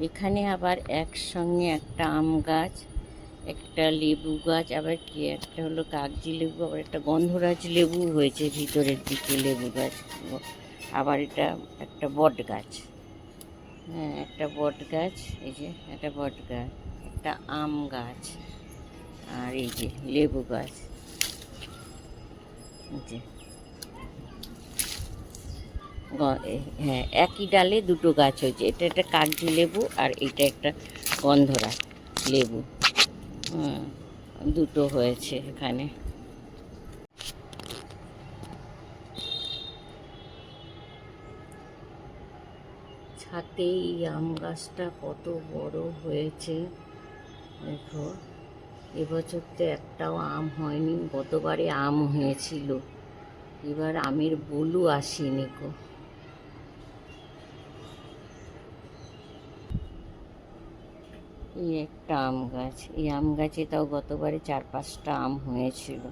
এখানে আবার একসঙ্গে একটা আম গাছ, একটা লেবু গাছ, আবার কি একটা হলো কাগজি লেবু, আবার একটা গন্ধরাজ লেবু হয়েছে ভিতরের দিকে লেবু গাছ। আবার এটা একটা বট গাছ। হ্যাঁ, একটা বট গাছ, এই যে একটা বট গাছ, একটা আম গাছ, আর এই যে লেবু গাছ। এই যে হ্যাঁ, একই ডালে দুটো গাছ হয়েছে। এটা একটা কাগজি লেবু আর এটা একটা গন্ধরাজ লেবু। দুটো হয়েছে এখানে। ছাদে এই আম গাছটা কত বড় হয়েছে দেখো। এবছর তো একটাও আম হয়নি, গতবারে আম হয়েছিল, এবার আমের বলু আসেনি গো। এই একটা আম গাছ, এই আম গাছে তাও গতবারে 4-5টা আম হয়েছিল,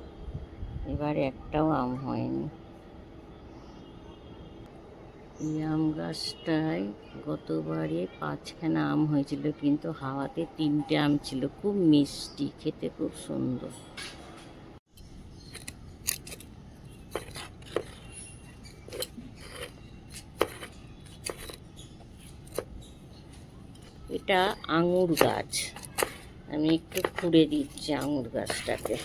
এবারে একটাও আম হয়নি। এই আম গাছটায় গতবারে 5খানা আম হয়েছিল, কিন্তু হাওয়াতে 3টে আম ছিল, খুব মিষ্টি, খেতে খুব সুন্দর। এটা আঙুর গাছ, আমি একটু খুঁড়ে দিচ্ছি আঙুর গাছটাকে।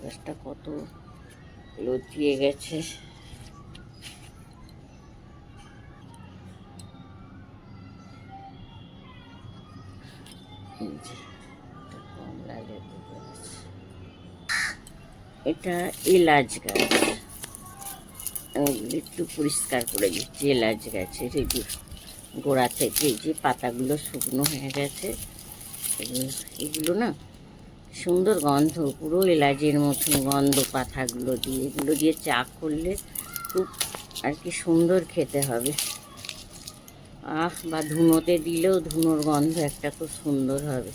গাছটা কত লতিয়ে গেছে। এই যে কমলা লেবু গাছ, এটা এলাচ গাছ, আমি একটু পরিষ্কার করে দিচ্ছি। এলাচ গাছের এই যে গোড়া থেকে এই যে পাতাগুলো শুকনো হয়ে গেছে, এগুলো না সুন্দর গন্ধ, পুরো এলাচের মতন গন্ধ পাতাগুলো দিয়ে। এগুলো দিয়ে চা করলে খুব আর কি সুন্দর খেতে হবে। বা ধুনোতে দিলেও ধুনোর গন্ধ একটা খুব সুন্দর হবে।